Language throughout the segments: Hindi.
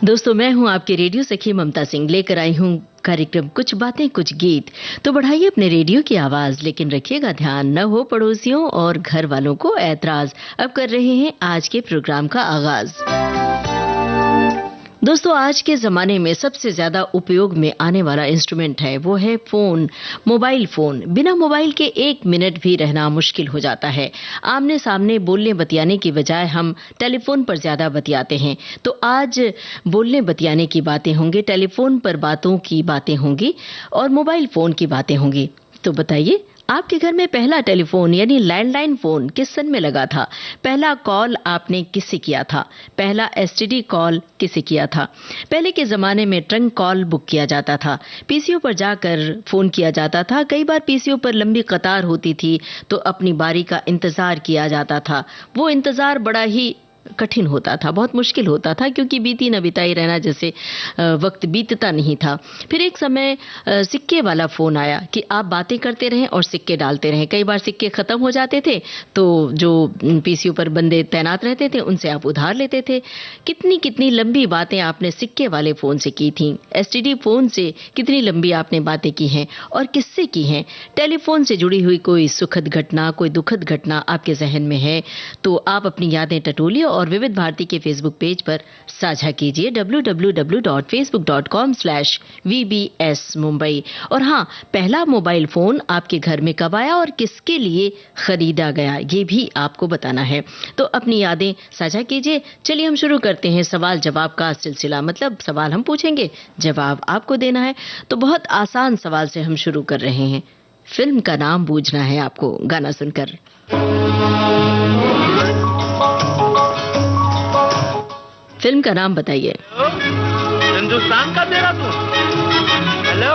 दोस्तों, मैं हूं आपके रेडियो सखी ममता सिंह, लेकर आई हूं कार्यक्रम कुछ बातें कुछ गीत। तो बढ़ाइए अपने रेडियो की आवाज, लेकिन रखिएगा ध्यान न हो पड़ोसियों और घर वालों को ऐतराज। अब कर रहे हैं आज के प्रोग्राम का आगाज। दोस्तों, आज के ज़माने में सबसे ज़्यादा उपयोग में आने वाला इंस्ट्रूमेंट है वो है फ़ोन, मोबाइल फ़ोन। बिना मोबाइल के 1 मिनट भी रहना मुश्किल हो जाता है। आमने सामने बोलने बतियाने की बजाय हम टेलीफोन पर ज़्यादा बतियाते हैं। तो आज बोलने बतियाने की बातें होंगी, टेलीफोन पर बातों की बातें होंगी और मोबाइल फ़ोन की बातें होंगी। तो बताइए, आपके घर में पहला टेलीफोन यानी लैंडलाइन फोन किस सन में लगा था? पहला कॉल आपने किससे किया था? पहला एसटीडी कॉल किसे किया था? पहले के जमाने में ट्रंक कॉल बुक किया जाता था, पीसीओ पर जाकर फोन किया जाता था। कई बार पीसीओ पर लंबी कतार होती थी तो अपनी बारी का इंतजार किया जाता था। वो इंतजार बड़ा ही कठिन होता था, बहुत मुश्किल होता था, क्योंकि बीती न बिताई रहना जैसे वक्त बीतता नहीं था। फिर एक समय सिक्के वाला फोन आया कि आप बातें करते रहें और सिक्के डालते रहें। कई बार सिक्के खत्म हो जाते थे तो जो पीसीओ पर बंदे तैनात रहते थे उनसे आप उधार लेते थे। कितनी कितनी लंबी बातें आपने सिक्के वाले फोन से की थी। एसटीडी फोन से कितनी लंबी आपने बातें की हैं और किससे की हैं? टेलीफोन से जुड़ी हुई कोई सुखद घटना, कोई दुखद घटना आपके जहन में है तो आप अपनी यादें टटोलिए और विविध भारती के फेसबुक पेज पर साझा कीजिए www.facebook.com/vbs Mumbai। और हाँ, पहला मोबाइल फोन आपके घर में कब आया और किसके लिए खरीदा गया, ये भी आपको बताना है। तो अपनी यादें साझा कीजिए। चलिए हम शुरू करते हैं सवाल जवाब का सिलसिला। मतलब सवाल हम पूछेंगे, जवाब आपको देना है। तो बहुत आसान सवाल से हम शुरू कर रहे हैं। फिल्म का नाम बूझना है आपको गाना सुनकर। फिल्म का नाम बताइए। हिंदुस्तान का देहरादून। हेलो,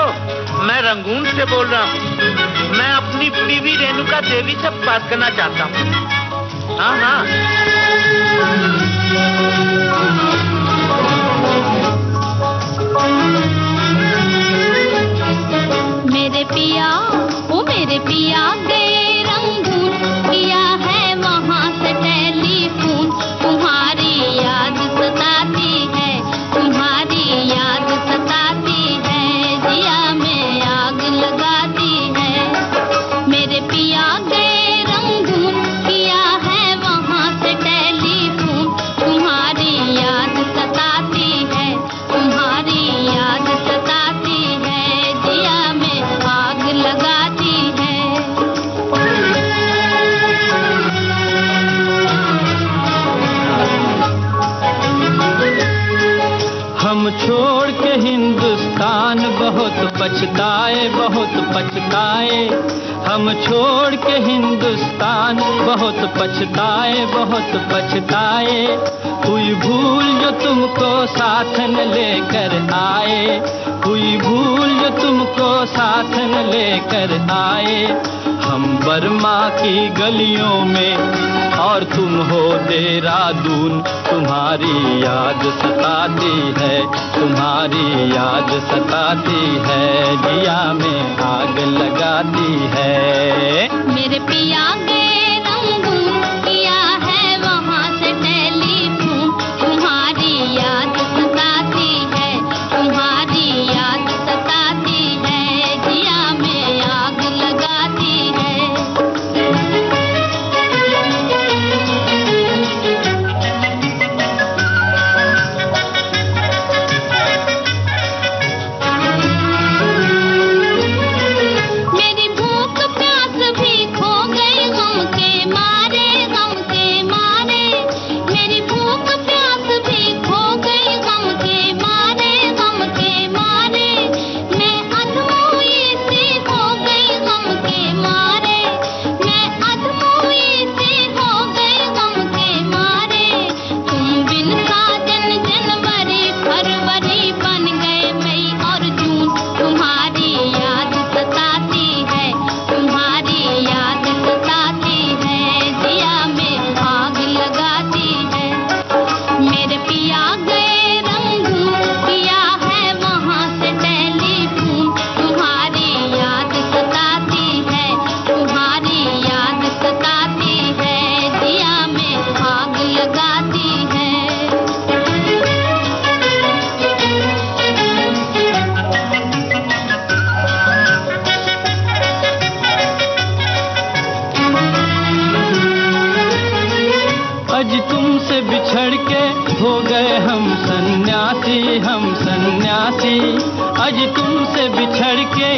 मैं रंगून से बोल रहा हूँ। मैं अपनी बीवी रेणुका देवी से बात करना चाहता हूँ। हाँ हाँ। मेरे पिया, ओ मेरे पिया गए रंगून, किया है वहाँ से टेलीफोन। तुम्हारी याद सताती है, तुम्हारी याद सताती है, जिया में आग लगाती है। मेरे पिया गए रंगून, किया है वहाँ से टेलीफोन। तुम्हारी याद सताती है, तुम्हारी याद सताती है, जिया में आग लगाती है। हम छोड़ के हिंदुस्तान बहुत पछताए, बहुत पछताए। हम छोड़ के हिंदुस्तान बहुत पछताए, बहुत पछताए। हुई भूल जो तुमको साथ न लेकर आए, हुई भूल जो तुमको साथ न लेकर आए। हम बर्मा की गलियों में और तुम हो देहरादून। तुम्हारी याद सताती है, तुम्हारी याद सताती है, जिया में आग लगाती है। मेरे पिया गए रंगून, किया है वहाँ से टेलीफोन। तुम्हारी याद सताती है, तुम्हारी याद सताती है, जिया में आग लगाती है। मेरी भूख प्यास भी खो गई हम सन्यासी आज तुमसे बिछड़ के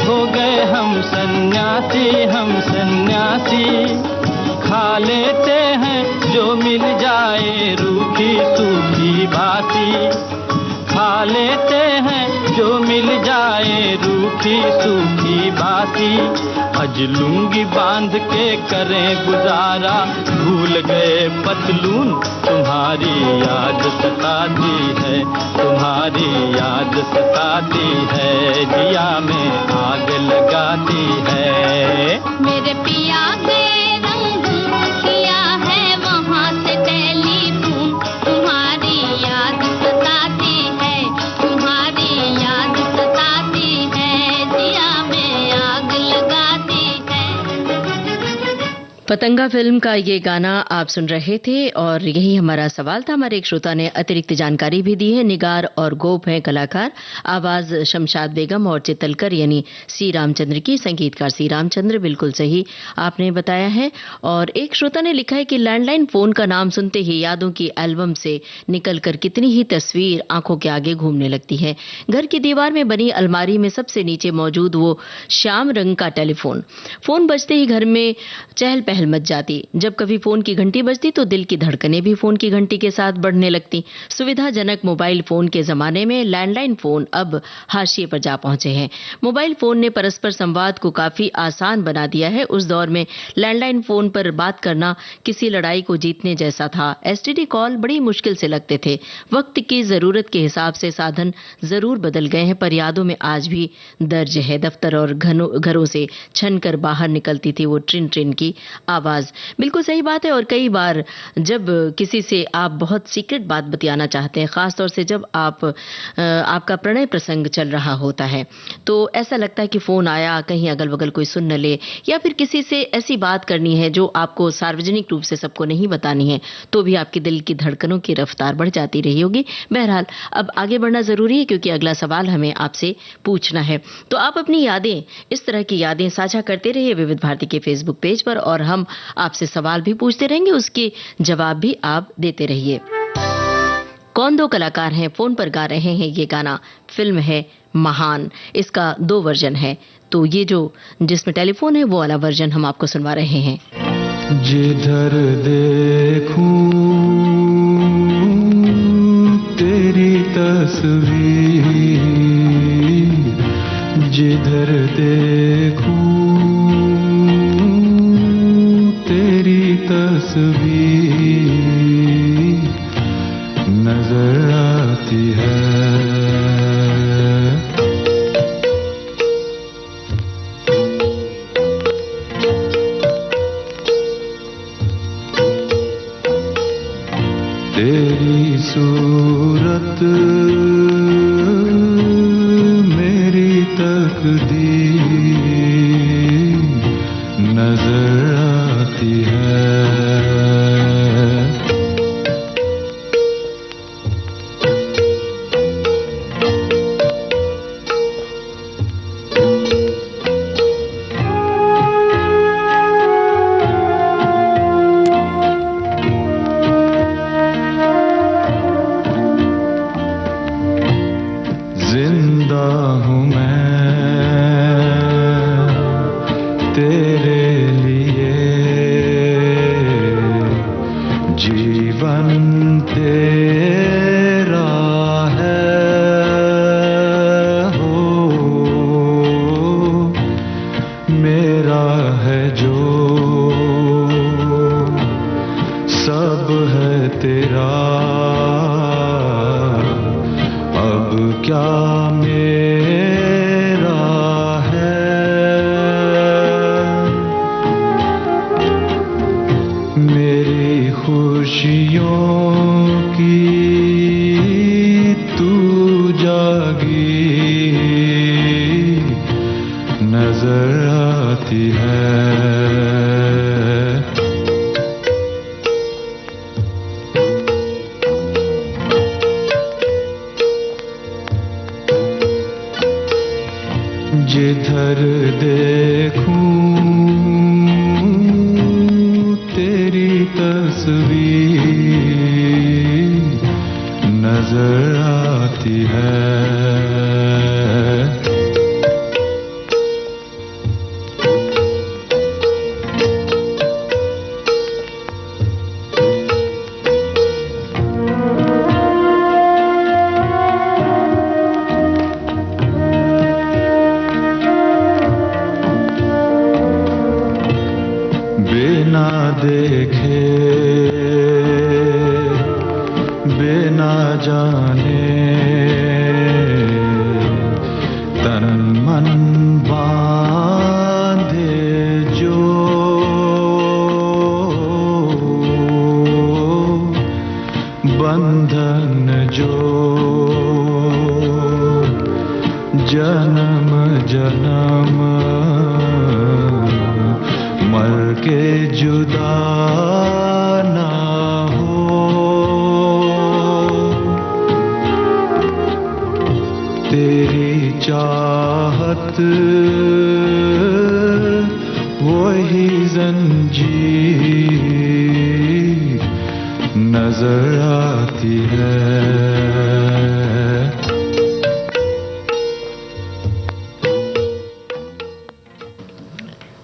हो गए हम सन्यासी खा लेते हैं जो मिल जाए रूखी सूखी बासी खा लेते हैं जो मिल जाए रूखी सूखी बासी आज लुंगी बांध के करें गुजारा भूल गए पतलून तुम्हारी याद सताती है जिया में आग लगाती है मेरे पिया के रंगून किया है वहाँ से टेलीफोन तुम्हारी याद सताती है जिया में आग लगाती है। पतंगा फिल्म का ये गाना आप सुन रहे थे और यही हमारा सवाल था। हमारे एक श्रोता ने अतिरिक्त जानकारी भी दी है। निगार और गोप हैं कलाकार, आवाज शमशाद बेगम और चित्तलकर यानी सी रामचंद्र की, संगीतकार सी रामचंद्र, बिल्कुल सही आपने बताया है। और एक श्रोता ने लिखा है कि लैंडलाइन फोन का नाम सुनते ही यादों की एल्बम से निकलकर कितनी ही तस्वीर आंखों के आगे घूमने लगती है। घर की दीवार में बनी अलमारी में सबसे नीचे मौजूद वो श्याम रंग का टेलीफोन, फोन बजते ही घर में चहल पहल मच जाती। जब कभी फोन की घंटी बजती तो दिल की धड़कनें भी फोन की घंटी के साथ बढ़ने लगती। सुविधाजनक मोबाइल फोन के जमाने में लैंडलाइन फोन अब हाशिए पर जा पहुंचे हैं। मोबाइल फोन ने परस्पर संवाद को काफी आसान बना दिया है। उस दौर में लैंडलाइन फोन पर बात करना किसी लड़ाई को जीतने जैसा था। एसटीडी कॉल बड़ी मुश्किल से लगते थे। वक्त की जरूरत के हिसाब से साधन जरूर बदल गए हैं, पर यादों में आज भी दर्ज है। दफ्तर और घरों से छनकर बाहर निकलती थी वो ट्रिन ट्रिन की आवाज। बिल्कुल सही बात है। और कई बार जब किसी से आप बहुत सीक्रेट बात बतियाना चाहते हैं, खासतौर से जब आपका प्रणय प्रसंग चल रहा होता है, तो ऐसा लगता है कि फोन आया कहीं अगल बगल कोई सुन न ले, या फिर किसी से ऐसी बात करनी है जो आपको सार्वजनिक रूप से सबको नहीं बतानी है, तो भी आपके दिल की धड़कनों की रफ्तार बढ़ जाती रही होगी। बहरहाल अब आगे बढ़ना जरूरी है क्योंकि अगला सवाल हमें आपसे पूछना है। तो आप अपनी यादें, इस तरह की यादें साझा करते रहिए विविध भारती के फेसबुक पेज पर, और हम आपसे सवाल भी पूछते रहेंगे, उसके जवाब भी आप देते रहिए। कौन दो कलाकार हैं फोन पर गा रहे हैं ये गाना? फिल्म है महान। इसका 2 वर्जन है, तो ये जो जिसमें टेलीफोन है वो वाला वर्जन हम आपको सुनवा रहे हैं। जिधर देखूं तेरी तस्वीर, जिधर देखूं तेरी तस्वीर नजर आती है। तेरी सूरत मेरी तकदीर नजर आती है। जिंदा हूँ मैं तेरे लिए, जीवन तेरा है हो, मेरा है जो सब है तेरा। अब क्या मेरा है, मेरी खुशियों की तू जागी नजर आती है। जिधर देखूं तेरी तस्वीर नजर आती है। बिना देखे बिना जाने तन मन बांधे जो बंधन जो जन्म जन्म मर के जुदा ना हो। तेरी चाहत वही जंजीर नजर आती है।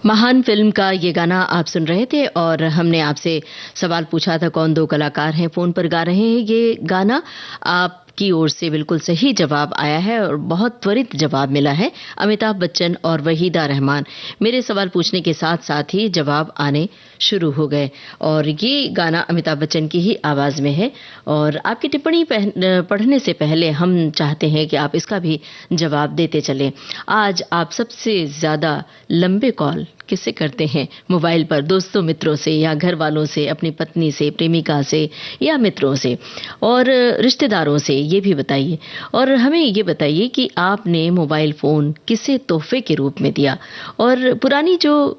महान फिल्म का ये गाना आप सुन रहे थे और हमने आपसे सवाल पूछा था कौन दो कलाकार हैं फोन पर गा रहे हैं ये गाना। आपकी ओर से बिल्कुल सही जवाब आया है और बहुत त्वरित जवाब मिला है, अमिताभ बच्चन और वहीदा रहमान। मेरे सवाल पूछने के साथ साथ ही जवाब आने शुरू हो गए और ये गाना अमिताभ बच्चन की ही आवाज में है। और आपकी टिप्पणी पढ़ने से पहले हम चाहते हैं कि आप इसका भी जवाब देते चलें। आज आप सबसे ज्यादा लंबे कॉल किससे करते हैं मोबाइल पर? दोस्तों मित्रों से या घर वालों से, अपनी पत्नी से, प्रेमिका से या मित्रों से और रिश्तेदारों से, ये भी बताइए। और हमें ये बताइए कि आपने मोबाइल फोन किसे तोहफे के रूप में दिया। और पुरानी जो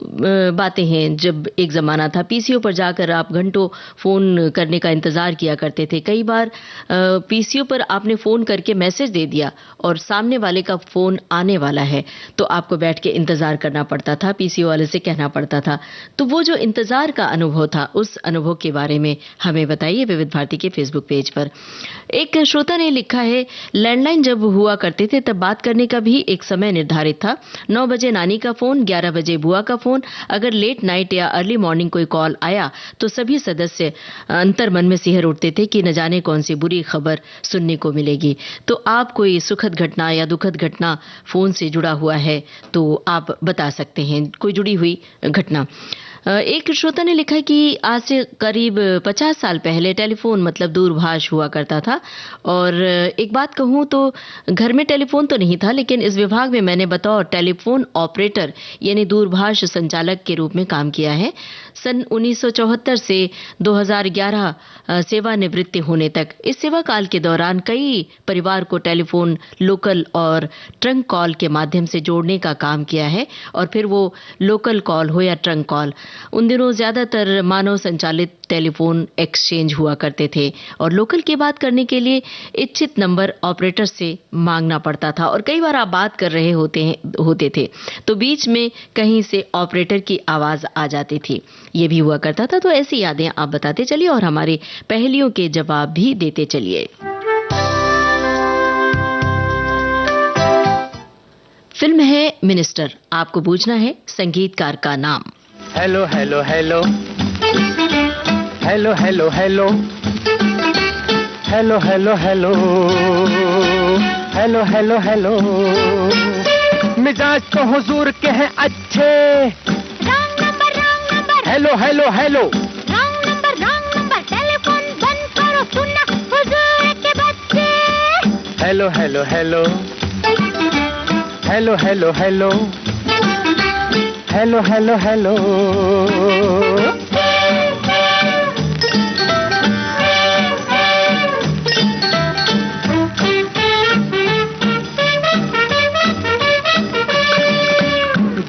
बातें हैं, जब एक जमाना था पीसीओ पर जाकर आप घंटों फोन करने का इंतजार किया करते थे। कई बार पीसीओ पर आपने फोन करके मैसेज दे दिया और सामने वाले का फोन आने वाला है तो आपको बैठ के इंतजार करना पड़ता था, पीसीओ वाले से कहना पड़ता था। तो वो जो इंतजार का अनुभव था, उस अनुभव के बारे में हमें बताइए विविध भारती के फेसबुक पेज पर। एक श्रोता ने लिखा है, लैंडलाइन जब हुआ करते थे तब बात करने का भी एक समय निर्धारित था। 9 बजे नानी का फोन, 11 बजे बुआ का फोन। अगर लेट नाइट या अर्ली मॉर्निंग कोई कॉल आया तो सभी सदस्य अंतर मन में सिहर उठते थे कि न जाने कौन सी बुरी खबर सुनने को मिलेगी। तो आप कोई सुखद घटना या दुखद घटना फोन से जुड़ा हुआ है तो आप बता सकते हैं, कोई जुड़ी हुई घटना। एक श्रोता ने लिखा कि आज से करीब 50 साल पहले टेलीफोन मतलब दूरभाष हुआ करता था। और एक बात कहूं तो घर में टेलीफोन तो नहीं था, लेकिन इस विभाग में मैंने बतौर टेलीफोन ऑपरेटर यानी दूरभाष संचालक के रूप में काम किया है। सन 1974 से 2011 सेवानिवृत्ति होने तक। इस सेवा काल के दौरान कई परिवार को टेलीफोन, लोकल और ट्रंक कॉल के माध्यम से जोड़ने का काम किया है। और फिर वो लोकल कॉल हो या ट्रंक कॉल, उन दिनों ज्यादातर मानव संचालित टेलीफोन एक्सचेंज हुआ करते थे और लोकल की बात करने के लिए इच्छित नंबर ऑपरेटर से मांगना पड़ता था। और कई बार आप बात कर रहे होते थे तो बीच में कहीं से ऑपरेटर की आवाज आ जाती थी, ये भी हुआ करता था। तो ऐसी यादें आप बताते चलिए और हमारे पहेलियों के जवाब भी देते चलिए। फिल्म है मिनिस्टर। आपको पूछना है संगीतकार का नाम। Hello hello hello hello hello hello hello hello hello hello hello hello. मिजाज तो हुजूर के हैं अच्छे। Wrong number hello hello hello wrong number telephone बंद करो, सुनना हुजूर के बच्चे। Hello hello hello hello hello hello hello hello hello.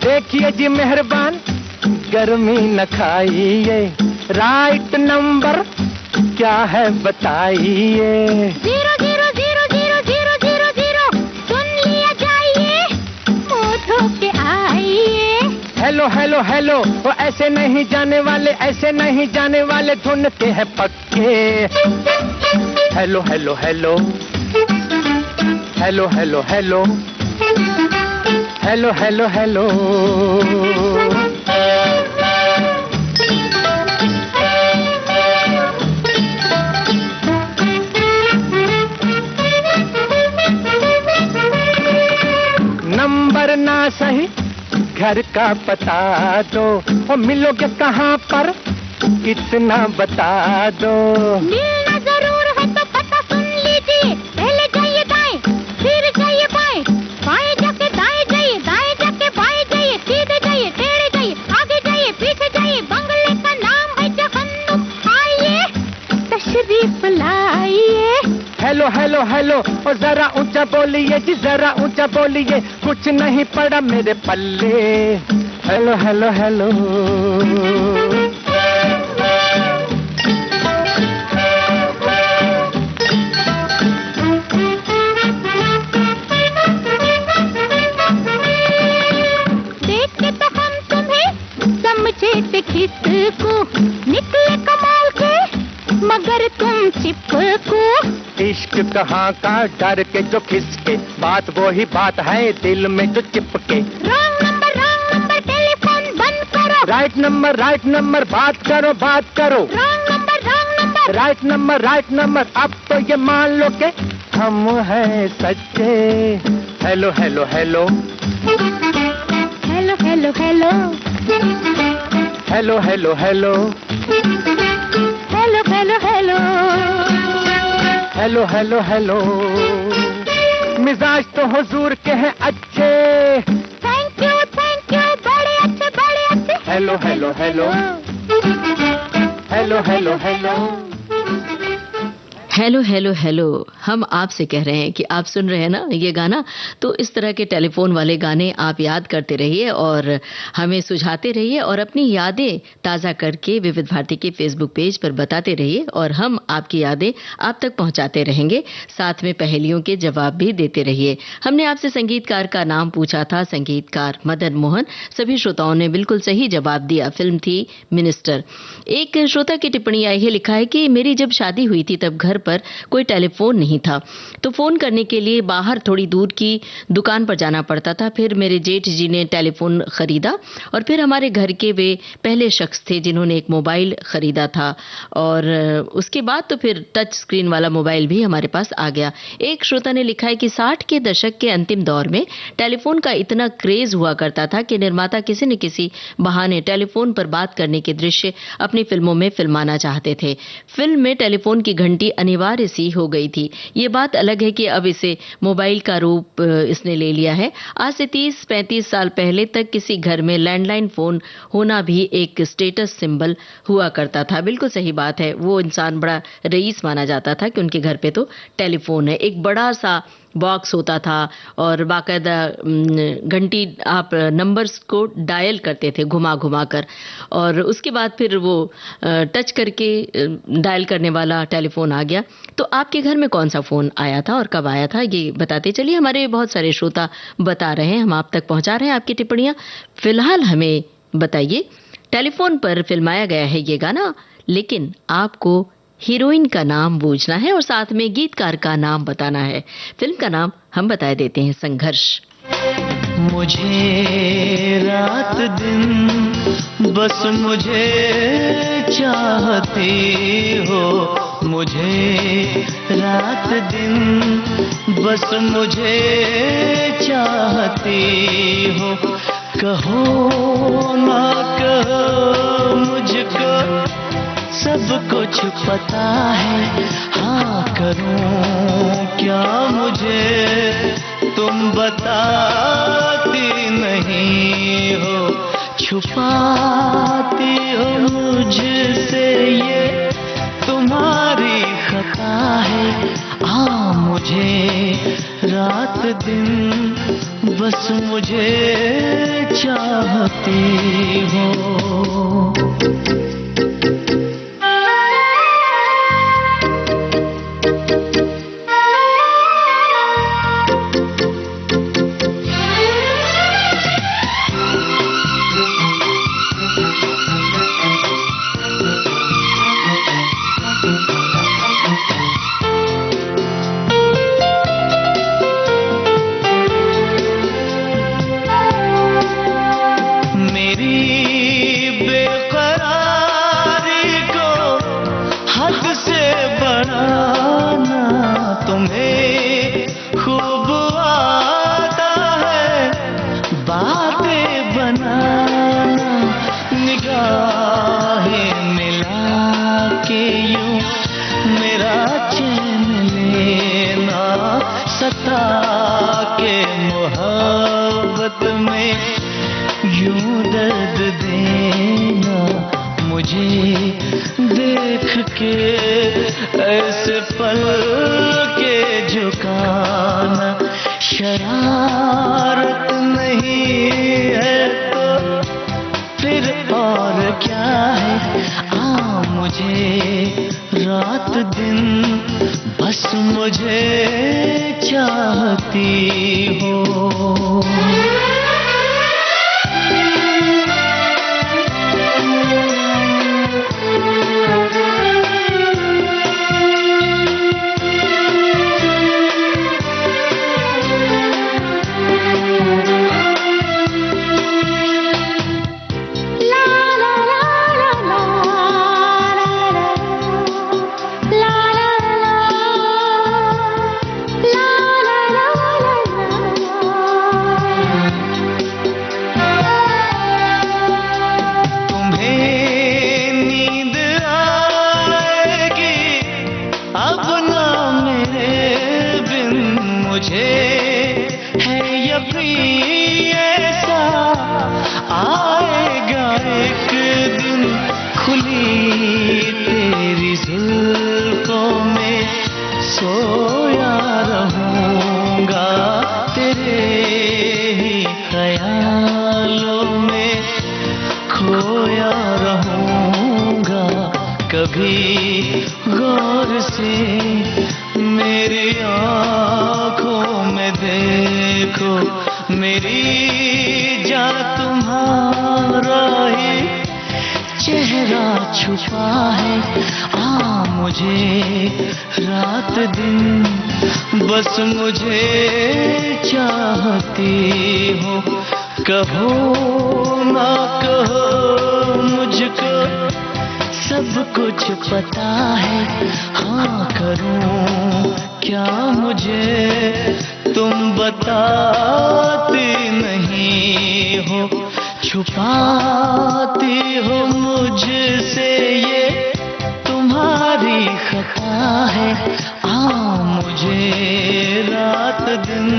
देखिए जी मेहरबान, गर्मी न खाइए, राइट नंबर क्या है बताइए। 0000000, सुन लिया जाइए, मुंह धो के आइए। हेलो हेलो हेलो, वो ऐसे नहीं जाने वाले, ऐसे नहीं जाने वाले, धुन के हैं पक्के। Hello hello hello, hello hello hello, hello hello hello. Number ना सही, घर का पता दो, और मिलोगे कहाँ पर, कितना बता दो। मिलना जरूर है तो पता सुन लीजिए, पहले जाइए दाएं, फिर जाइए बाएं, बाएं जाके दाएं जाइए, दाएं जाके बाएं जाइए, सीधे जाइए, टेढ़े जाइए, आगे जाइए, पीछे जाइए, बंगले का नाम है जहन्नुम। आइए तशरीफ लाइए। हेलो हेलो हेलो, और जरा ऊंचा बोलिए जी, जरा ऊंचा बोलिए, कुछ नहीं पड़ा मेरे पल्ले। Hello hello hello. देख के तो हम तुम्हें समझे थे किसको, निकले कमाल के मगर तुम चिपको। इश्क कहाँ का डर के जो खिसके, बात वो ही बात है दिल में जो चिपके। रॉन्ग नंबर टेलीफोन बंद करो। राइट नंबर बात करो बात करो। रॉन्ग नंबर राइट नंबर, अब तो ये मान लो के हम हैं सच्चे। Hello hello hello, hello hello hello, hello hello hello, hello hello hello, hello hello hello. मिजाज तो हुजूर के हैं अच्छे। थैंक यू बड़े अच्छे। Hello hello hello, hello hello hello. Hello hello hello, हम आपसे कह रहे हैं कि आप सुन रहे हैं ना ये गाना, तो इस तरह के टेलीफोन वाले गाने आप याद करते रहिए और हमें सुझाते रहिए और अपनी यादें ताज़ा करके विविध भारती के फेसबुक पेज पर बताते रहिए और हम आपकी यादें आप तक पहुंचाते रहेंगे, साथ में पहेलियों के जवाब भी देते रहिए। हमने आपसे संगीतकार का नाम पूछा था, संगीतकार मदन मोहन। सभी श्रोताओं ने बिल्कुल सही जवाब दिया, फिल्म थी मिनिस्टर। एक श्रोता की टिप्पणी आई है, लिखा है कि मेरी जब शादी हुई थी तब घर पर कोई टेलीफोन नहीं था, तो फोन करने के लिए बाहर थोड़ी दूर की दुकान पर जाना पड़ता था। फिर मेरे जेठ जी ने टेलीफोन खरीदा और फिर हमारे घर के वे पहले शख्स थे जिन्होंने एक मोबाइल खरीदा था और उसके बाद तो फिर टच स्क्रीन वाला मोबाइल भी हमारे पास आ गया। एक श्रोता ने लिखा है कि 60 के दशक के अंतिम दौर में टेलीफोन का इतना क्रेज हुआ करता था कि निर्माता किसी न किसी बहाने टेलीफोन पर बात करने के दृश्य अपनी फिल्मों में फिल्माना चाहते थे। फिल्म में टेलीफोन की घंटी अनिवार्य सी हो गई थी। ये बात अलग है कि अब इसे मोबाइल का रूप इसने ले लिया है। आज से 30-35 साल पहले तक किसी घर में लैंडलाइन फोन होना भी एक स्टेटस सिंबल हुआ करता था। बिल्कुल सही बात है, वो इंसान बड़ा रईस माना जाता था कि उनके घर पे तो टेलीफोन है। एक बड़ा सा बॉक्स होता था और बाकायदा घंटी आप नंबर्स को डायल करते थे घुमा घुमा कर, और उसके बाद फिर वो टच करके डायल करने वाला टेलीफोन आ गया। तो आपके घर में कौन सा फ़ोन आया था और कब आया था, ये बताते चलिए। हमारे बहुत सारे श्रोता बता रहे हैं, हम आप तक पहुंचा रहे हैं आपकी टिप्पणियां। फिलहाल हमें बताइए, टेलीफोन पर फिल्माया गया है ये गाना, लेकिन आपको हीरोइन का नाम बूझना है और साथ में गीतकार का नाम बताना है। फिल्म का नाम हम बता देते हैं, संघर्ष। मुझे रात दिन बस मुझे चाहती हो, मुझे रात दिन बस मुझे चाहती हो। कहो ना कहो मुझको सब कुछ पता है, हाँ करूं क्या मुझे तुम बताती नहीं हो, छुपाती हो मुझसे ये तुम्हारी खता है। मुझे रात दिन बस मुझे चाहती हो। बढ़ाना तुम्हें खूब आता है, बातें बनाना निगाहें मिला के यूं मेरा चैन लेना, सता के मोहब्बत में यूं दर्द देना, मुझे देख के ऐसे पल के झुकाना, शरारत नहीं है तो फिर और क्या है, मुझे रात दिन बस मुझे चाहती हो। कभी गौर से मेरी आँखों में देखो, मेरी जान तुम्हारा ही चेहरा छुपा है, मुझे रात दिन बस मुझे चाहती हो। कहो ना कहो मुझको सब कुछ पता है, हाँ करूं क्या मुझे तुम बताती नहीं हो, छुपाती हो मुझसे ये तुम्हारी खता है, मुझे रात दिन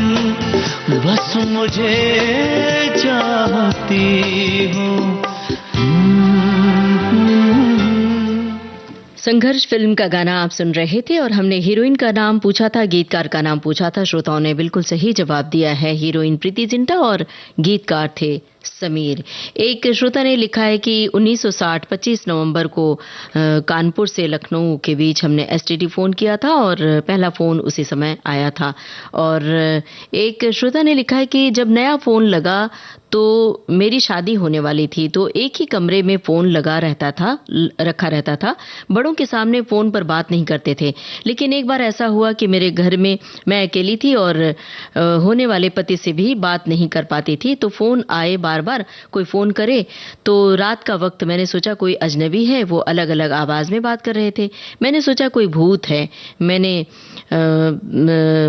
बस मुझे चाहती हो। संघर्ष फिल्म का गाना आप सुन रहे थे और हमने हीरोइन का नाम पूछा था, गीतकार का नाम पूछा था। श्रोताओं ने बिल्कुल सही जवाब दिया है, हीरोइन प्रीति जिंटा और गीतकार थे समीर। एक श्रोता ने लिखा है कि 1960 25 नवंबर को कानपुर से लखनऊ के बीच हमने एसटीडी फोन किया था और पहला फोन उसी समय आया था। और एक श्रोता ने लिखा है कि जब नया फोन लगा तो मेरी शादी होने वाली थी, तो एक ही कमरे में फोन रखा रहता था। बड़ों के सामने फोन पर बात नहीं करते थे, लेकिन एक बार ऐसा हुआ कि मेरे घर में मैं अकेली थी और होने वाले पति से भी बात नहीं कर पाती थी, तो फोन आए बार बार, कोई फोन करे तो रात का वक्त मैंने सोचा कोई अजनबी है, वो अलग अलग आवाज में बात कर रहे थे। मैंने सोचा कोई भूत है, मैंने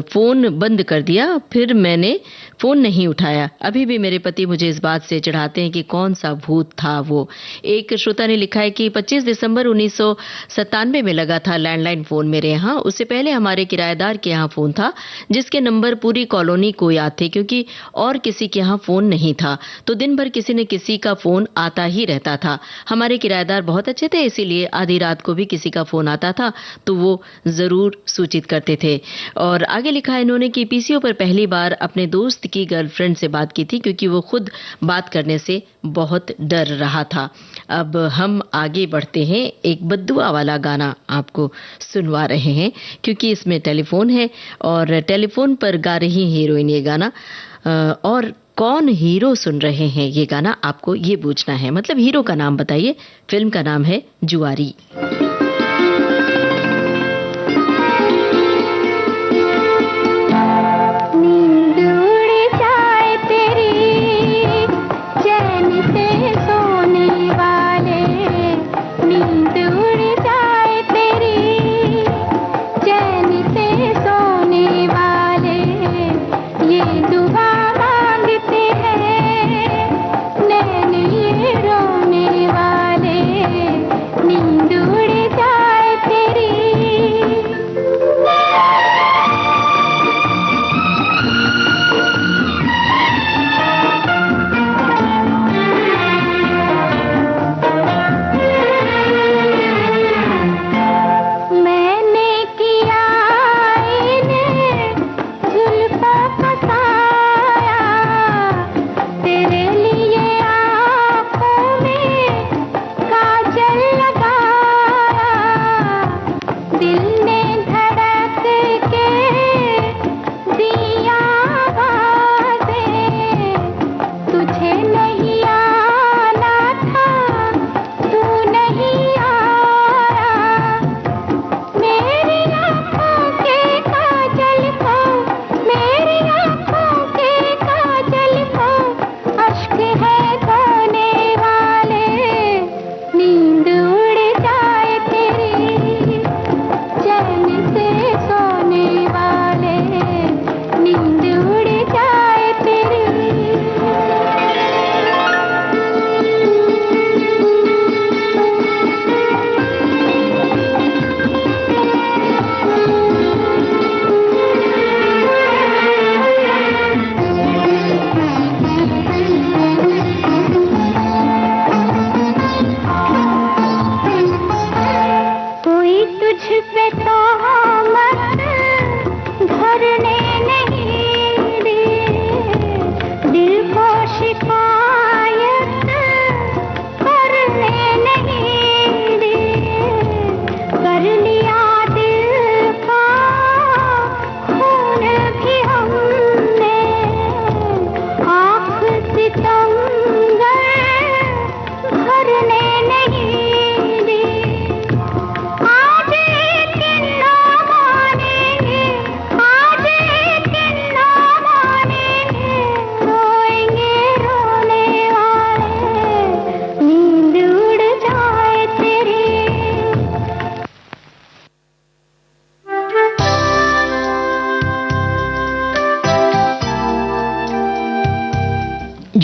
फोन बंद कर दिया, फिर मैंने फोन नहीं उठाया। अभी भी मेरे पति मुझे इस बात से चिढ़ाते हैं कि कौन सा भूत था वो। एक श्रोता ने लिखा है कि 25 दिसंबर 1997 में लगा था लैंडलाइन फोन मेरे यहाँ। उससे पहले हमारे किराएदार के यहाँ फोन था जिसके नंबर पूरी कॉलोनी को याद थे, क्योंकि और किसी के यहाँ फोन नहीं था, तो दिन भर किसी न किसी का फोन आता ही रहता था। हमारे किराएदार बहुत अच्छे थे, इसीलिए आधी रात को भी किसी का फोन आता था तो वो जरूर सूचित करते थे। और आगे लिखा है इन्होंने कि पीसीओ पर पहली बार अपने दोस्त की गर्लफ्रेंड से बात की थी, क्योंकि वो खुद बात करने से बहुत डर रहा था। अब हम आगे बढ़ते हैं, एक बद्दुआ वाला गाना आपको सुनवा रहे हैं, क्योंकि इसमें टेलीफोन है और टेलीफोन पर गा रही हीरोइन ये गाना। और कौन हीरो सुन रहे हैं ये गाना आपको ये पूछना है, मतलब हीरो का नाम बताइए। फिल्म का नाम है जुआरी।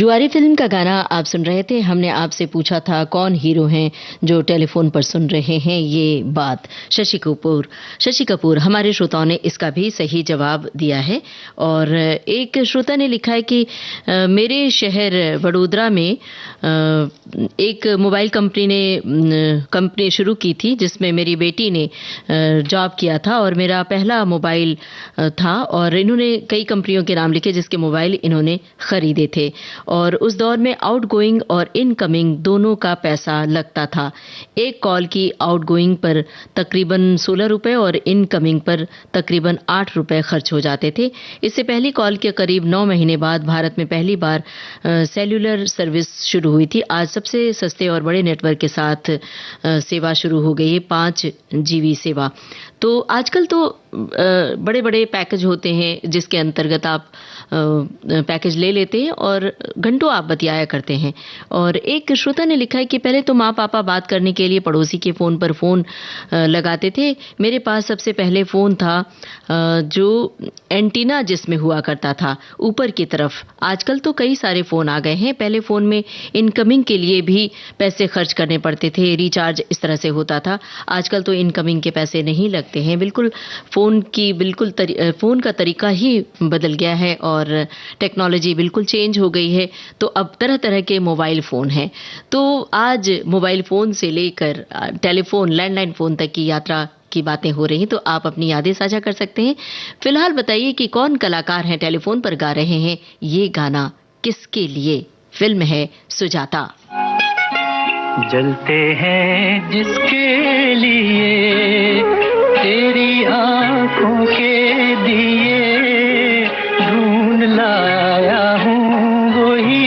जुआरी फिल्म का गाना आप सुन रहे थे। हमने आपसे पूछा था कौन हीरो हैं जो टेलीफोन पर सुन रहे हैं ये बात। शशि कपूर हमारे श्रोताओं ने इसका भी सही जवाब दिया है। और एक श्रोता ने लिखा है कि मेरे शहर वडोदरा में एक मोबाइल कंपनी शुरू की थी जिसमें मेरी बेटी ने जॉब किया था और मेरा पहला मोबाइल था और इन्होंने कई कंपनियों के नाम लिखे जिसके मोबाइल इन्होंने खरीदे थे और उस दौर में आउटगोइंग और इनकमिंग दोनों का पैसा लगता था। एक कॉल की आउटगोइंग पर तकरीबन 16 रुपए और इनकमिंग पर तकरीबन 8 रुपए खर्च हो जाते थे। इससे पहली कॉल के करीब 9 महीने बाद भारत में पहली बार सेल्यूलर सर्विस शुरू हुई थी। आज सबसे सस्ते और बड़े नेटवर्क के साथ सेवा शुरू हो गई है, 5 GB सेवा। तो आजकल तो बड़े बड़े पैकेज होते हैं जिसके अंतर्गत आप पैकेज ले लेते हैं और घंटों आप बतियाया करते हैं। और एक श्रोता ने लिखा है कि पहले तो माँ पापा बात करने के लिए पड़ोसी के फ़ोन पर फ़ोन लगाते थे। मेरे पास सबसे पहले फ़ोन था जो एंटीना जिसमें हुआ करता था ऊपर की तरफ। आजकल तो कई सारे फ़ोन आ गए हैं। पहले फ़ोन में इनकमिंग के लिए भी पैसे खर्च करने पड़ते थे, रिचार्ज इस तरह से होता था। आजकल तो इनकमिंग के पैसे नहीं लगते हैं। बिल्कुल फ़ोन का तरीका ही बदल गया है और टेक्नोलॉजी बिल्कुल चेंज हो गई है। तो अब तरह तरह के मोबाइल फ़ोन हैं। तो आज मोबाइल फ़ोन से लेकर टेलीफोन, लैंडलाइन फ़ोन तक की यात्रा की बातें हो रही हैं, तो आप अपनी यादें साझा कर सकते हैं। फिलहाल बताइए कि कौन कलाकार हैं टेलीफोन पर गा रहे हैं ये गाना, किसके लिए? फिल्म है सुजाता। जलते हैं जिसके लिए तेरी आंखों के दिए, ढूंढ लाया हूँ वही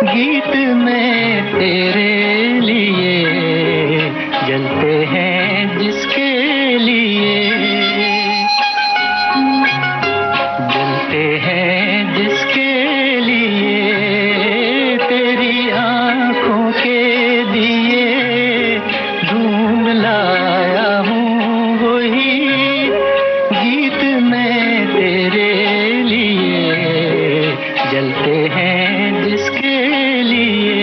गीत मैं तेरे लिए। जलते हैं जिसके लिए, जलते हैं जिसके लिए तेरी आंखों के दिए, ढूंढ लाया हूँ वही गीत मैं तेरे लिए। जलते हैं जिसके लिए।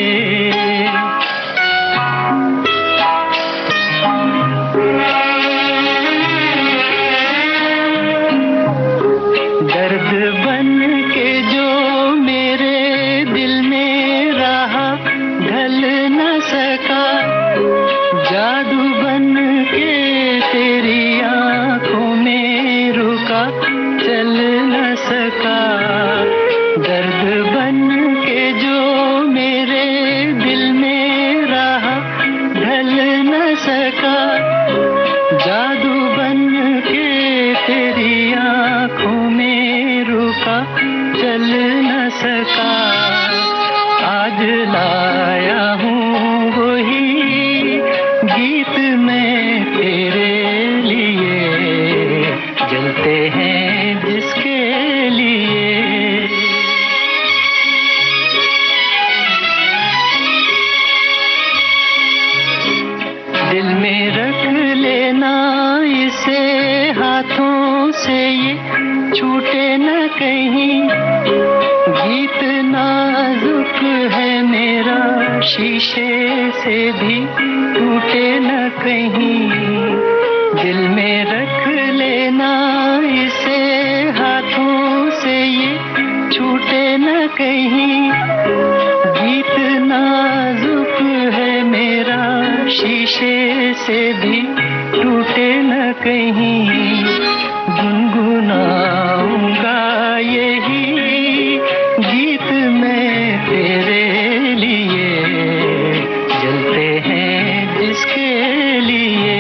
दर्द बन के जो मेरे दिल में रहा, ढल न सका, जादू बन के तेरी आंखों में रुका, चल न सका। दर्द बन के जो मेरे दिल में रहा, ढल न सका, जादू बन के तेरी आंखों में रुका, चल न सका। आज लाया हूँ वही गीत मैं तेरे लिए। जलते हैं जिसके लिए। दिल में रख लेना इसे हाथों से, ये छूटे न कहीं। गीत नाजुक है मेरा, शीशे से भी टूटे न कहीं। दिल में रख लेना इसे हाथों से, ये छूटे न कहीं। गीत नाजुक है मेरा, शीशे से भी टूटे न कहीं। गुनगुनाऊंगा यही गीत मैं तेरे लिए। जलते हैं जिसके लिए।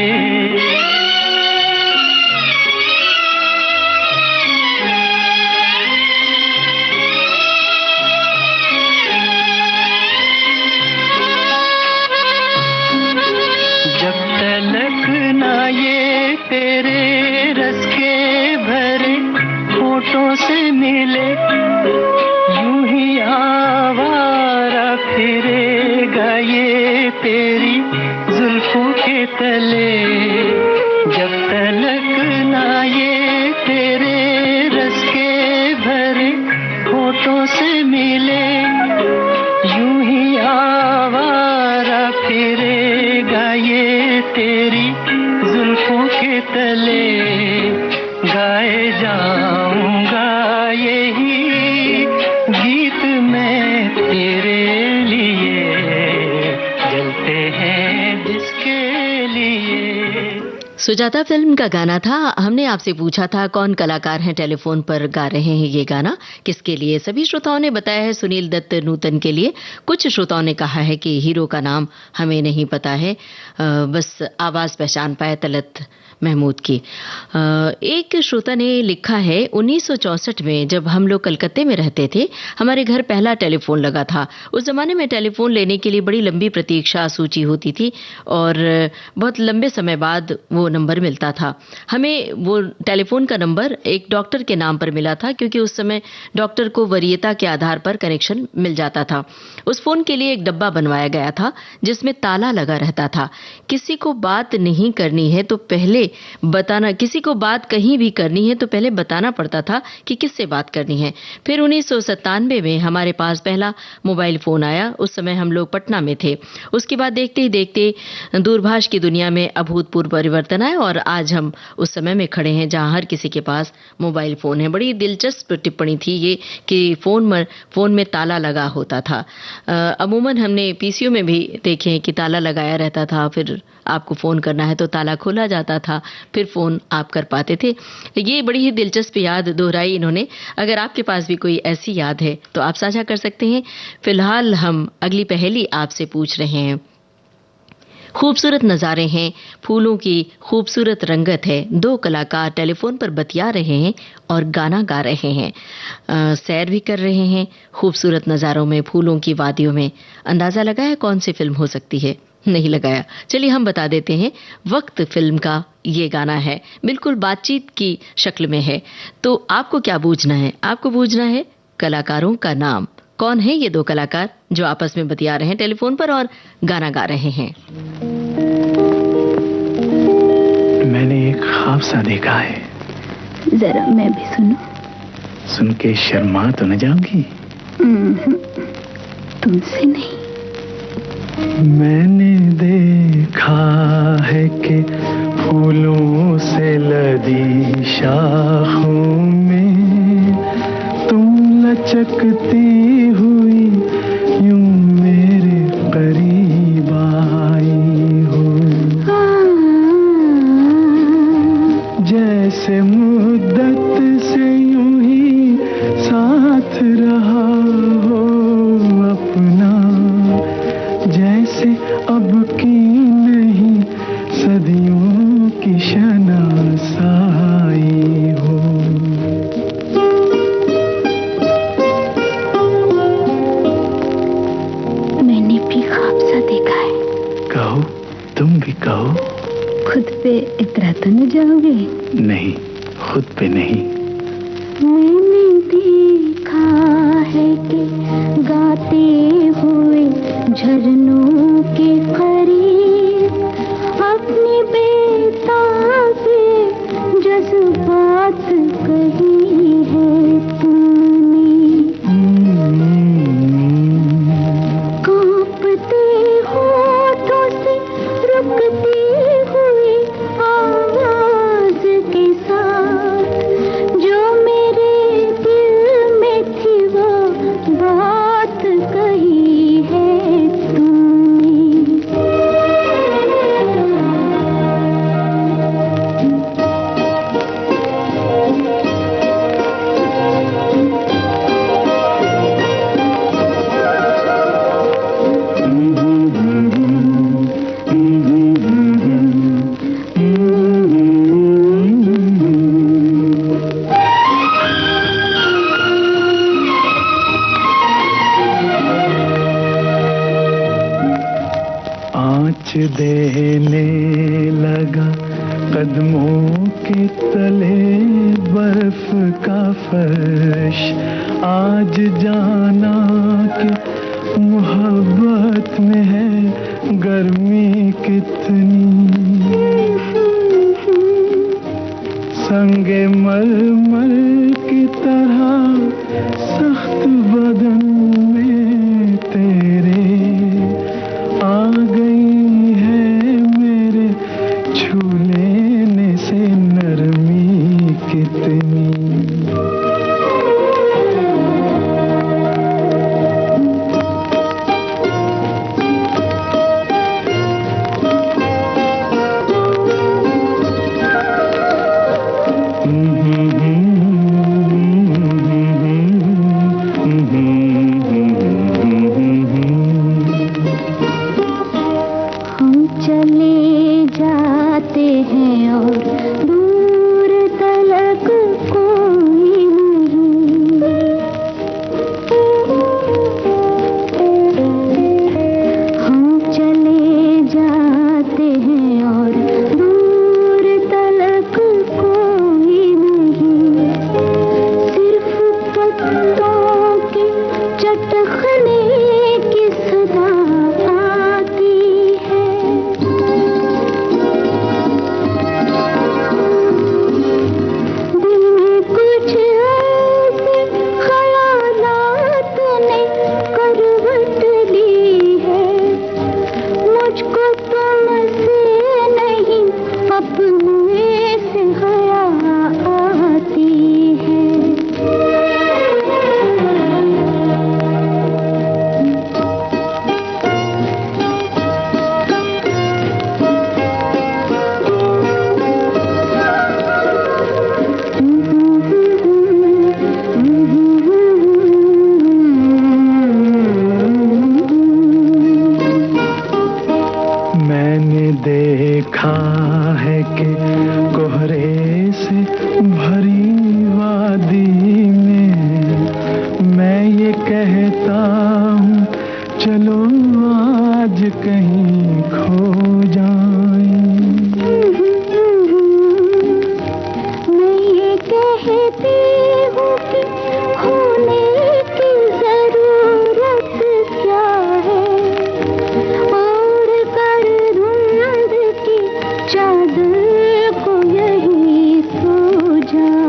जब तलक ना ये तेरे रस के भरे होठों से मिले, यूं ही आवारा फिरेगा ये तेरी जुल्फों के तले। जब तलक ना ये तेरे रस के भरे होठों से मिले, तले गाए जाऊंगा यही गीत मैं तेरे लिए, जलते हैं जिसके लिए। सुजाता फिल्म का गाना था। हमने आपसे पूछा था कौन कलाकार हैं टेलीफोन पर गा रहे हैं ये गाना, किसके लिए। सभी श्रोताओं ने बताया है सुनील दत्त नूतन के लिए। कुछ श्रोताओं ने कहा है कि हीरो का नाम हमें नहीं पता है, बस आवाज पहचान पाए तलत महमूद की। एक श्रोता ने लिखा है 1964 में जब हम लोग कलकत्ते में रहते थे, हमारे घर पहला टेलीफोन लगा था। उस जमाने में टेलीफोन लेने के लिए बड़ी लंबी प्रतीक्षा सूची होती थी और बहुत लंबे समय बाद वो नंबर मिलता था। हमें वो टेलीफोन का नंबर एक डॉक्टर के नाम पर मिला था, क्योंकि उस समय डॉक्टर को वरीयता के आधार पर कनेक्शन मिल जाता था। उस फोन के लिए एक डब्बा बनवाया गया था जिसमें ताला लगा रहता था। किसी को बात नहीं करनी है तो पहले बताना, किसी को बात कहीं भी करनी है तो पहले बताना पड़ता था कि किससे बात करनी है। फिर 1997 में हमारे पास पहला मोबाइल फोन आया। उस समय हम लोग पटना में थे। उसके बाद देखते ही देखते दूरभाष की दुनिया में अभूतपूर्व परिवर्तन आया और आज हम उस समय में खड़े हैं जहां हर किसी के पास मोबाइल फोन है। बड़ी दिलचस्प टिप्पणी थी ये कि फोन में ताला लगा होता था। अमूमन हमने पीसीओ में भी देखे हैं कि ताला लगाया रहता था, फिर आपको फोन करना है तो ताला खोला जाता था, फिर फोन आप कर पाते थे। ये बड़ी ही दिलचस्प याद दोहराई इन्होंने। अगर आपके पास भी कोई ऐसी याद है तो आप साझा कर सकते हैं। फिलहाल हम अगली पहेली आपसे पूछ रहे हैं। खूबसूरत नज़ारे हैं, फूलों की खूबसूरत रंगत है, दो कलाकार टेलीफोन पर बतिया रहे हैं और गाना गा रहे हैं, सैर भी कर रहे हैं खूबसूरत नज़ारों में, फूलों की वादियों में। अंदाज़ा लगाया कौन सी फिल्म हो सकती है? नहीं लगाया। चलिए हम बता देते हैं, वक्त फिल्म का ये गाना है, बिल्कुल बातचीत की शक्ल में है। तो आपको क्या बूझना है? आपको बूझना है कलाकारों का नाम। कौन है ये दो कलाकार जो आपस में बतिया रहे हैं टेलीफोन पर और गाना गा रहे हैं? मैंने एक ख्वाब सा देखा है। जरा मैं भी सुनूं। सुन के शर्मा तो न जाओगी? तुमसे नहीं। मैंने देखा है कि फूलों से लदी शाखों में तुम लचकती हुई यूं मेरे करीब आई हो, जैसे मुद्दत से यूं ही साथ रहा हो अपना, जैसे अब की नहीं सदियों की शनासाई हो। मैंने भी ख्वाब सा देखा है। कहो, तुम भी कहो। खुद पे इतरा तो न जाओगे? नहीं, खुद पे नहीं। मैंने देखा है कि गाते हुए झरनों के करीब अपनी बेताबी जज्बात कही है तुमने। कांपते होठों से रुकती हुई आवाज के साथ जो मेरे दिल में थी वो बात कही है तुमने। आँच देने लगा कदमों के तले बर्फ का फर्श, आज जाना कि मोहब्बत में है गर्मी कितनी। संगे मरमर की तरह सख्त बदन में तेरे आ गई है मेरे छू लेने से भरी वादी में मैं ये कहता हूँ, चलो आज कहीं खो जाएं। मैं ये कहती हूँ कि खोने की जरूरत क्या है, और कर धुंध की चादर को यही सो जाए।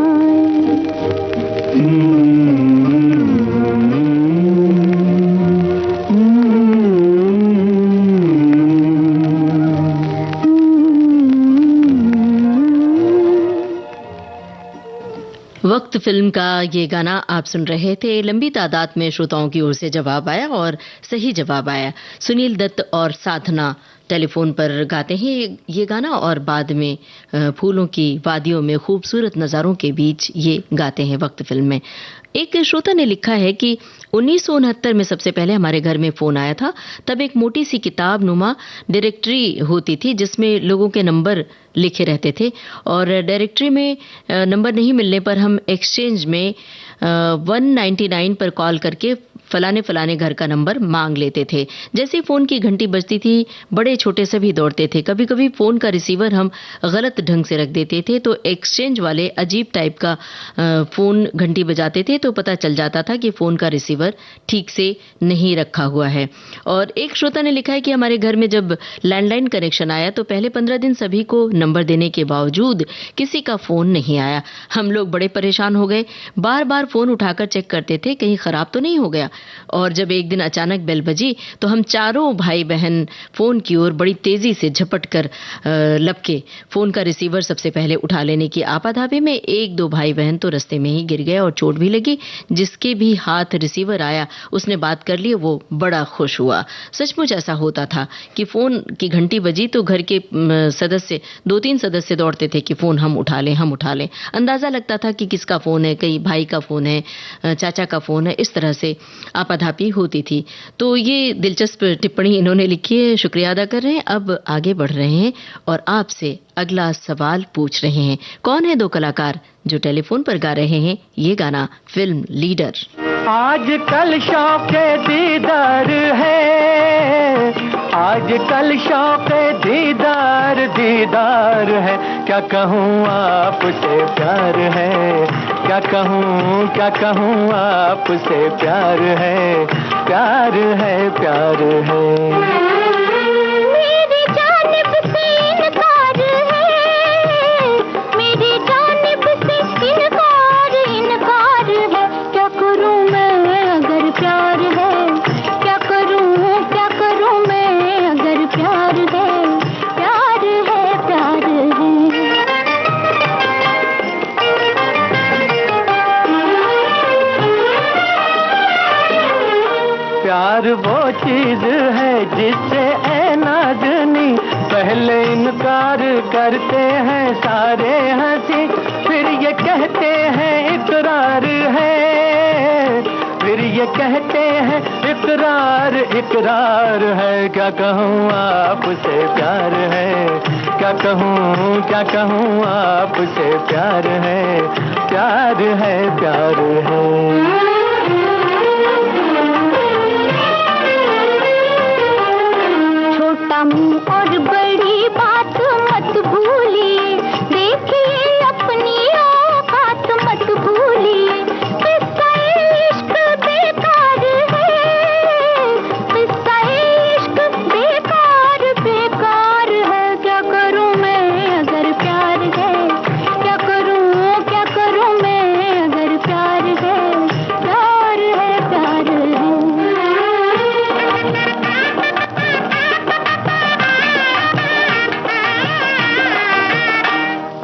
वक्त फिल्म का ये गाना आप सुन रहे थे। लंबी तादाद में श्रोताओं की ओर से जवाब आया और सही जवाब आया। सुनील दत्त और साधना टेलीफोन पर गाते हैं ये गाना और बाद में फूलों की वादियों में खूबसूरत नज़ारों के बीच ये गाते हैं वक्त फिल्म में। एक श्रोता ने लिखा है कि 1969 में सबसे पहले हमारे घर में फ़ोन आया था। तब एक मोटी सी किताब नुमा डायरेक्टरी होती थी जिसमें लोगों के नंबर लिखे रहते थे और डायरेक्टरी में नंबर नहीं मिलने पर हम एक्सचेंज में 199 पर कॉल करके फलाने घर का नंबर मांग लेते थे। जैसे ही फ़ोन की घंटी बजती थी बड़े छोटे सभी दौड़ते थे। कभी कभी फ़ोन का रिसीवर हम गलत ढंग से रख देते थे तो एक्सचेंज वाले अजीब टाइप का फ़ोन घंटी बजाते थे तो पता चल जाता था कि फ़ोन का रिसीवर ठीक से नहीं रखा हुआ है। और एक श्रोता ने लिखा है कि हमारे घर में जब लैंडलाइन कनेक्शन आया तो पहले 15 दिन सभी को नंबर देने के बावजूद किसी का फ़ोन नहीं आया। हम लोग बड़े परेशान हो गए, बार बार फ़ोन उठाकर चेक करते थे कहीं ख़राब तो नहीं हो गया। और जब एक दिन अचानक बेल बजी तो हम चारों भाई बहन फ़ोन की ओर बड़ी तेज़ी से झपट कर लपके। फ़ोन का रिसीवर सबसे पहले उठा लेने की आपाधापी में एक दो भाई बहन तो रास्ते में ही गिर गए और चोट भी लगी। जिसके भी हाथ रिसीवर आया उसने बात कर ली, वो बड़ा खुश हुआ। सचमुच ऐसा होता था कि फ़ोन की घंटी बजी तो घर के सदस्य 2-3 सदस्य दौड़ते थे कि फ़ोन हम उठा लें। अंदाज़ा लगता था कि किसका फ़ोन है, कहीं भाई का फ़ोन है, चाचा का फ़ोन है। इस तरह से आपाधापी होती थी। तो ये दिलचस्प टिप्पणी इन्होंने लिखी है, शुक्रिया अदा कर रहे हैं। अब आगे बढ़ रहे हैं और आपसे अगला सवाल पूछ रहे हैं। कौन है दो कलाकार जो टेलीफोन पर गा रहे हैं ये गाना फिल्म लीडर। आज कल शौक दीदार है, आज कल शौक दीदार है। क्या कहूँ आपसे प्यार है, क्या कहूँ आपसे प्यार है, प्यार है, प्यार है। मेरी जानिब से इनकार है, मेरी जानिब से इनकार है। क्या करूं मैं अगर प्यार है, क्या करूं मैं अगर प्यार है, प्यार है, प्यार है। प्यार वो चीज है जिससे ऐ नाज़नी पहले इनकार करते हैं सारे हंसी, फिर ये कहते हैं इकरार है, फिर ये कहते हैं इकरार है। क्या कहूँ आपसे प्यार है, क्या कहूँ आपसे प्यार है, प्यार है, प्यार है। छोटा मुंह और बड़ी बात मत भूलिए, देखिए अपनी औकात मत भूलिए। किस्सा इश्क बेकार है, किस्सा इश्क बेकार है। क्या करूं मैं अगर प्यार है, क्या करूं मैं अगर प्यार है, प्यार है, प्यार है।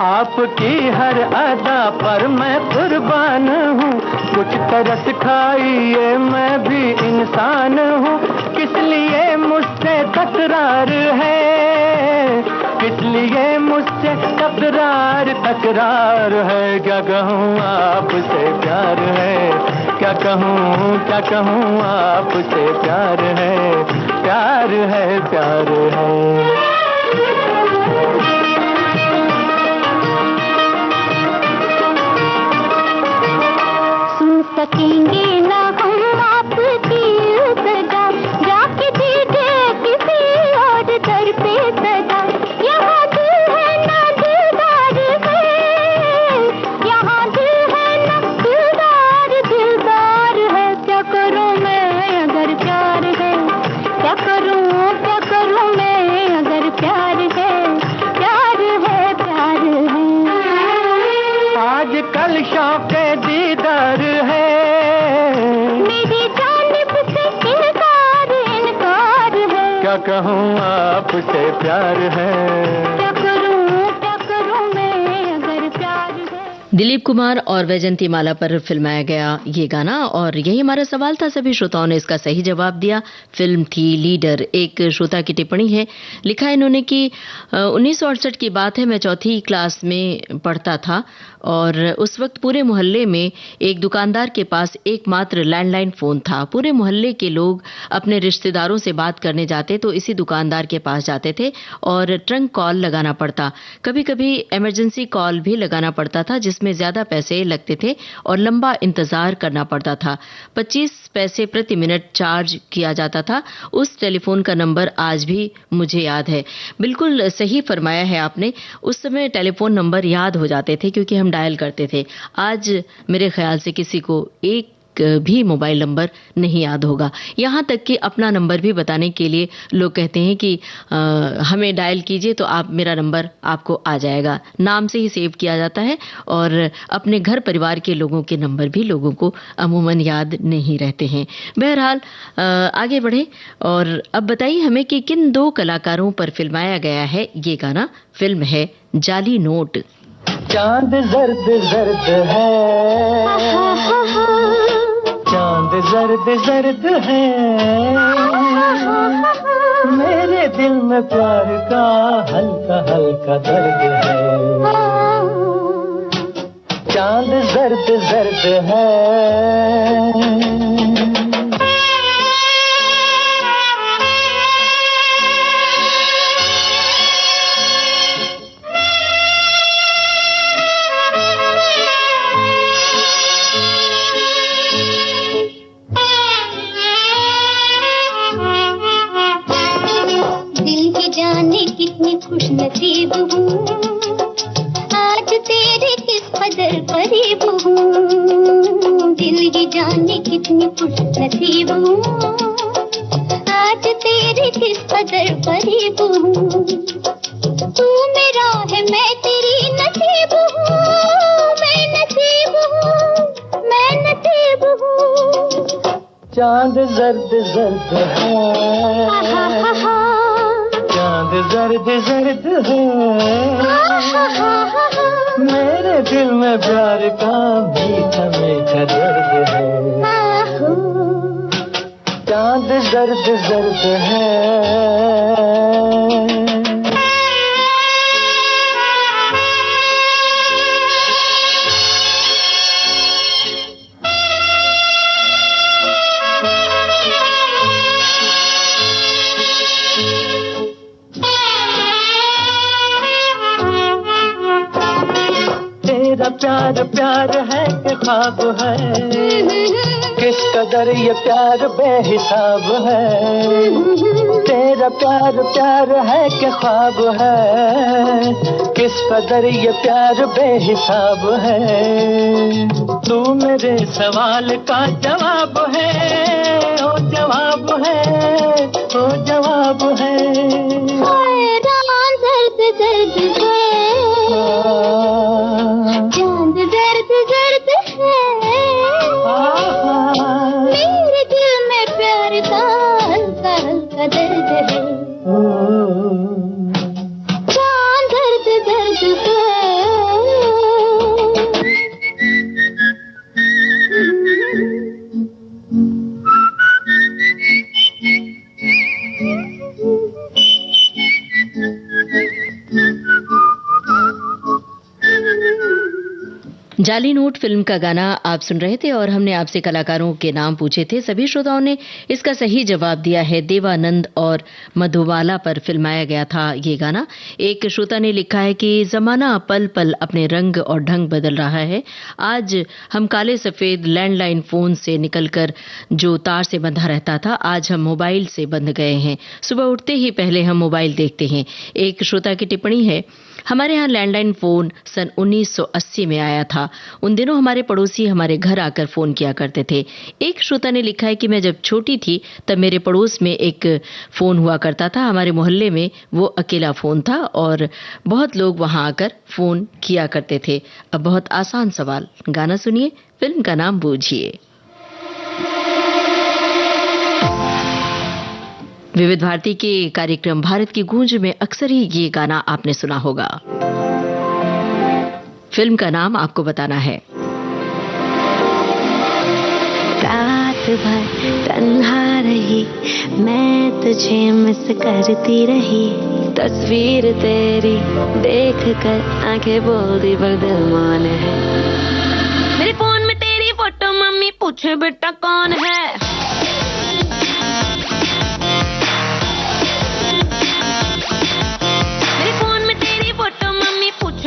आपकी हर अदा पर मैं कुर्बान हूँ, कुछ तरस खाइए मैं भी इंसान हूँ। किस लिए मुझसे तकरार है, किस लिए मुझसे तकरार है। क्या कहूँ आपसे प्यार है, क्या कहूँ आपसे प्यार है, प्यार है, प्यार है। कल शौके दीदार है, मेरी जानिब से इनकार है। क्या कहूँ आपसे प्यार है, क्या करूँ मैं अगर प्यार है। दिलीप कुमार और वैजंती माला पर फिल्माया गया ये गाना, और यही हमारा सवाल था। सभी श्रोताओं ने इसका सही जवाब दिया। फिल्म थी लीडर। एक श्रोता की टिप्पणी है, लिखा है इन्होंने कि 1968 की बात है, मैं चौथी क्लास में पढ़ता था और उस वक्त पूरे मोहल्ले में एक दुकानदार के पास एकमात्र लैंडलाइन फोन था। पूरे मोहल्ले के लोग अपने रिश्तेदारों से बात करने जाते तो इसी दुकानदार के पास जाते थे और ट्रंक कॉल लगाना पड़ता। कभी कभी इमरजेंसी कॉल भी लगाना पड़ता था जिसमें ज्यादा पैसे लगते थे और लंबा इंतजार करना पड़ता था। 25 पैसे प्रति मिनट चार्ज किया जाता था। उस टेलीफोन का नंबर आज भी मुझे याद है। बिल्कुल सही फरमाया है आपने। उस समय टेलीफोन नंबर याद हो जाते थे क्योंकि हम डायल करते थे। आज मेरे ख्याल से किसी को एक भी मोबाइल नंबर नहीं याद होगा। यहाँ तक कि अपना नंबर भी बताने के लिए लोग कहते हैं कि हमें डायल कीजिए तो आप मेरा नंबर आपको आ जाएगा। नाम से ही सेव किया जाता है और अपने घर परिवार के लोगों के नंबर भी लोगों को अमूमन याद नहीं रहते हैं। बहरहाल आगे बढ़े और अब बताइए हमें कि किन दो कलाकारों पर फिल्माया गया है ये गाना। फिल्म है जाली नोट। चांद जर्द जर्द है, चांद जर्द जर्द है, मेरे दिल में प्यार का हल्का हल्का दर्द है। चांद जर्द जर्द है। खुश नसीब हूँ, आज तेरे किस कदर करीब हूँ। दिल की जाने कितनी खुश नसीब हूँ, आज तेरे किस कदर करीब हूँ। तू मेरा है मैं तेरी नसीब हूँ, मैं नसीब हूँ, मैं नसीब हूँ। चांद जर्द जर्द है, चांद जर्द जर्द है, मेरे दिल में प्यार का मीठा मीठा दर्द है। चांद जर्द जर्द है। प्यार प्यार है कि ख्वाब है, किस कदर ये प्यार बेहिसाब है। तेरा प्यार प्यार है कि ख्वाब है, किस कदर ये प्यार बेहिसाब है। तू मेरे सवाल का जवाब है, ओ जवाब है, ओ जवाब है। दर्द दर्द है, चांद दर्द दर्द है, मेरे दिल में प्यार का हल्का हल्का दर्द है। चांद दर्द दर्द है। जाली नोट फिल्म का गाना आप सुन रहे थे और हमने आपसे कलाकारों के नाम पूछे थे। सभी श्रोताओं ने इसका सही जवाब दिया है। देवानंद और मधुबाला पर फिल्माया गया था ये गाना। एक श्रोता ने लिखा है कि जमाना पल पल अपने रंग और ढंग बदल रहा है। आज हम काले सफेद लैंडलाइन फोन से निकलकर जो तार से बंधा रहता था, आज हम मोबाइल से बंध गए हैं। सुबह उठते ही पहले हम मोबाइल देखते हैं। एक श्रोता की टिप्पणी है, हमारे यहाँ लैंडलाइन फोन सन 1980 में आया था। उन दिनों हमारे पड़ोसी हमारे घर आकर फोन किया करते थे। एक श्रोता ने लिखा है कि मैं जब छोटी थी तब मेरे पड़ोस में एक फोन हुआ करता था। हमारे मोहल्ले में वो अकेला फोन था और बहुत लोग वहां आकर फोन किया करते थे। अब बहुत आसान सवाल, गाना सुनिए, फिल्म का नाम बूझिए। विविध भारती के कार्यक्रम भारत की गूंज में अक्सर ही ये गाना आपने सुना होगा। फिल्म का नाम आपको बताना है। रात भर तन्हा रही मैं, तुझे मिस करती रही, तस्वीर तेरी देख कर आंखें बोलती पर दिल मान है। मेरे फोन में तेरी फोटो, मम्मी पूछे बेटा कौन है।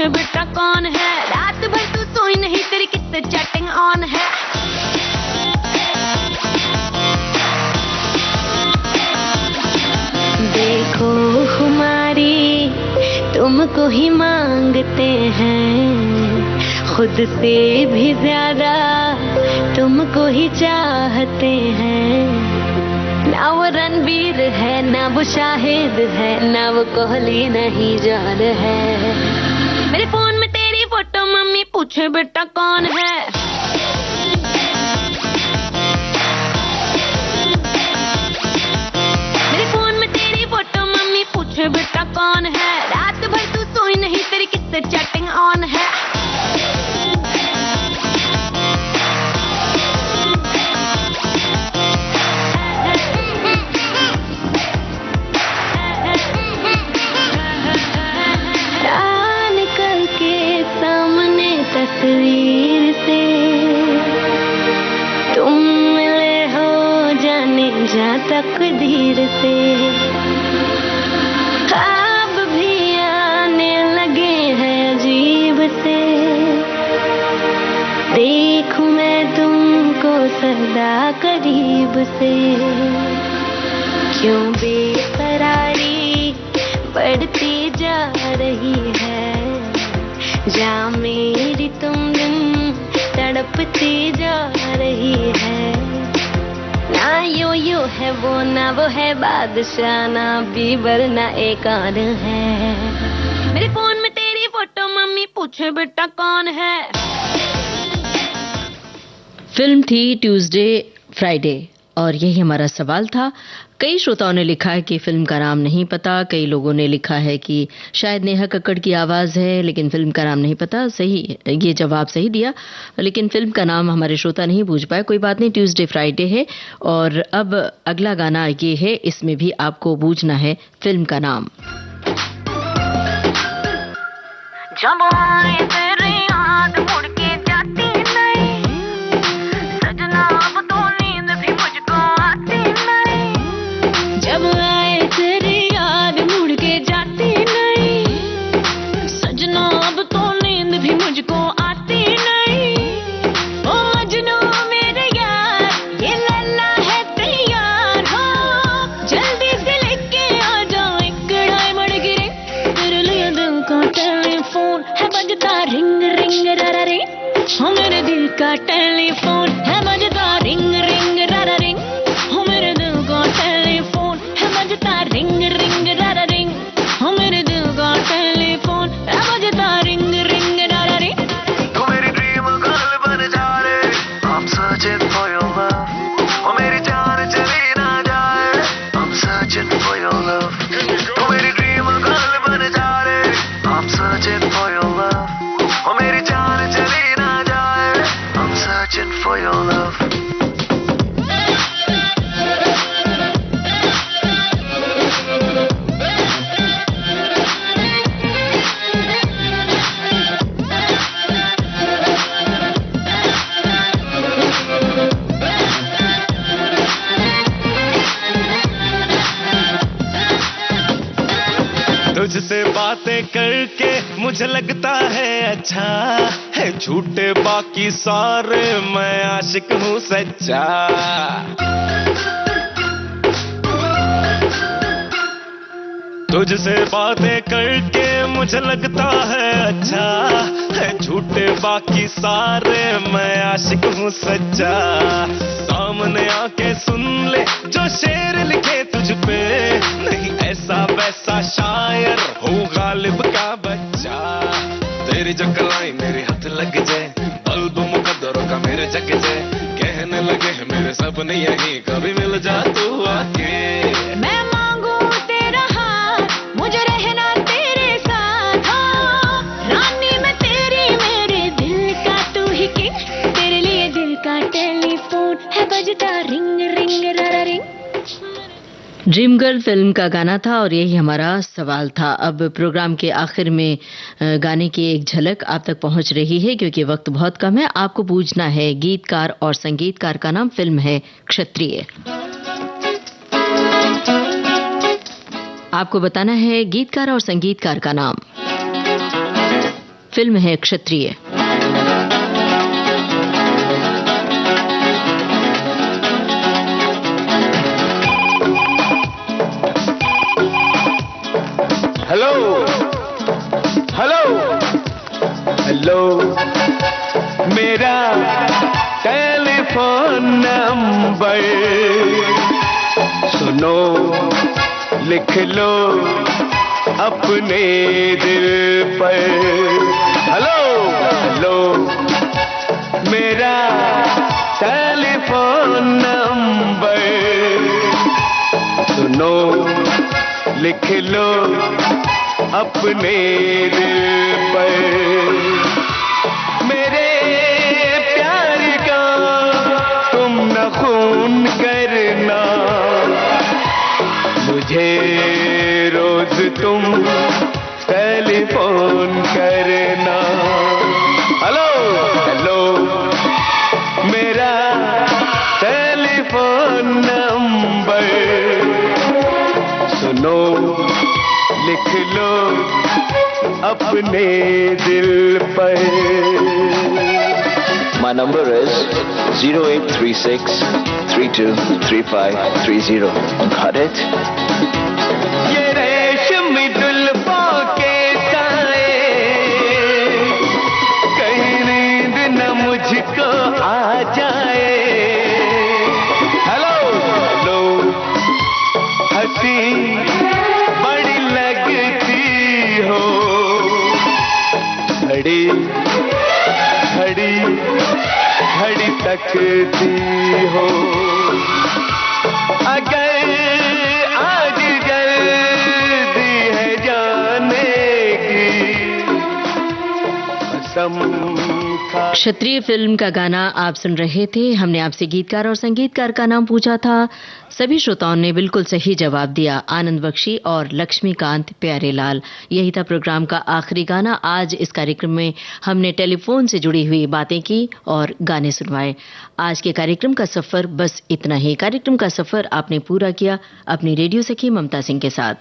बेटा कौन है, रात भर तू सोई नहीं, तेरी किससे चैटिंग ऑन है। देखो हमारी तुमको ही मांगते हैं, खुद से भी ज्यादा तुमको ही चाहते हैं। ना वो रणवीर है, ना वो शाहिद है, ना वो कोहली, नहीं जान है। मेरे फोन में तेरी फोटो, मम्मी पूछे बेटा कौन है। मेरे फोन में तेरी फोटो, मम्मी पूछे बेटा कौन है, रात भर तू सोई नहीं, तेरी किससे चैटिंग ऑन है। तस्वीर से तुम मिले हो, जाने जा तकदीर से, ख्वाब भी आने लगे हैं अजीब से। देखूं मैं तुमको सदा करीब से, क्यों बेकरारी बढ़ती जा रही है, जा मेरी तुम दिन तड़पती जा रही है। ना यो है वो, ना वो है बादशाह, ना बीबर, ना एक और है। मेरे फोन में तेरी फोटो, मम्मी पूछे बेटा कौन है। फिल्म थी ट्यूसडे फ्राइडे और यही हमारा सवाल था। कई श्रोताओं ने लिखा है कि फिल्म का नाम नहीं पता, कई लोगों ने लिखा है कि शायद नेहा कक्कड़ की आवाज है लेकिन फिल्म का नाम नहीं पता। सही, ये जवाब सही दिया, लेकिन फिल्म का नाम हमारे श्रोता नहीं बूझ पाए। कोई बात नहीं, ट्यूसडे फ्राइडे है। और अब अगला गाना ये है, इसमें भी आपको बूझना है फिल्म का नाम। जब आए तेरी याद मुड़ के जाती नहीं, सजना अब तो नींद भी मुझको आती नहीं। जब आए तेरी याद मुड़ के जाती नहीं, सजना अब तो नींद भी मुझको आती नहीं। ओ मजनू मेरे यार, ये लल्ला है तैयार हो, जल्दी से लेके आ जाओ एक डायमंड की रिंग, तेरे लिए दिल का टेलीफोन है बजता रिंग रिंग रा रे। हो मेरे दिल का टेलीफोन है बजता रिंग रिंग रा रिंग, हो मेरे दिल का टेलीफोन है बजता रिंग रिंग रा रिंग, हो मेरे दिल का टेलीफोन है बजता रिंग रिंग रा रे। तू मेरी ड्रीम गर्ल बन जा रे, I'm searching for your love, ओ मेरी जान चली ना जाए, I'm searching for your love। तू मेरी ड्रीम गर्ल बन जा रे, I'm searching for your love, ओ मेरी जान चली ना जाए, I'm searching for your love। तुझसे बातें करके मुझे लगता है अच्छा है, झूठे बाकी सारे मैं आशिक हूँ सच्चा। तुझसे बातें करके मुझे लगता है अच्छा है, झूठे बाकी सारे मैं आशिक हूँ सच्चा। सामने आके सुन ले जो शेर लिखे तुझ पे, नहीं ऐसा वैसा शायर हो गालिब का बच्चा। तेरी जो कलाई मेरे हाथ लग जाए, बल्ब मुकद्दरों का मेरे जग जाए, कहने लगे मेरे सपने यही कभी मिल जा तू आके। मैं मांगू तेरा हाथ, मुझे रहना तेरे साथ, हाँ। रानी मैं तेरी, मेरे दिल का तू ही किंग, तेरे लिए दिल का टेलीफोन है बजता रिंग रिंग रा रिंग। ड्रीम गर्ल फिल्म का गाना था और यही हमारा सवाल था। अब प्रोग्राम के आखिर में गाने की एक झलक आप तक पहुंच रही है, क्योंकि वक्त बहुत कम है। आपको पूछना है गीतकार और संगीतकार का नाम, फिल्म है क्षत्रिय। आपको बताना है गीतकार और संगीतकार का नाम, फिल्म है क्षत्रिय। हेलो हेलो हेलो, मेरा टेलीफोन नंबर सुनो, लिख लो अपने दिल पर। हेलो हेलो, मेरा टेलीफोन नंबर सुनो, लिख लो अपने दिल पर। मेरे प्यार का तुम न खून करना, मुझे रोज तुम टेलीफोन करना। हेलो हेलो, मेरा टेलीफोन नंबर सुनो, लिख लो अपने दिल पर। My number is 0836-323530. Got it? ये रेशमी जुल्फों के साए, कहीं नींद न मुझको आ जाए। हेलो हेलो, हंसी बड़ी लगती हो, घड़ी घड़ी घड़ी तकती हो। अगर आज जल्दी है जाने की कसम खा। क्षत्रिय फिल्म का गाना आप सुन रहे थे। हमने आपसे गीतकार और संगीतकार का नाम पूछा था। सभी श्रोताओं ने बिल्कुल सही जवाब दिया, आनंद बख्शी और लक्ष्मीकांत प्यारेलाल। यही था प्रोग्राम का आखिरी गाना। आज इस कार्यक्रम में हमने टेलीफोन से जुड़ी हुई बातें की और गाने सुनवाए। आज के कार्यक्रम का सफर बस इतना ही। कार्यक्रम का सफर आपने पूरा किया अपनी रेडियो सखी ममता सिंह के साथ।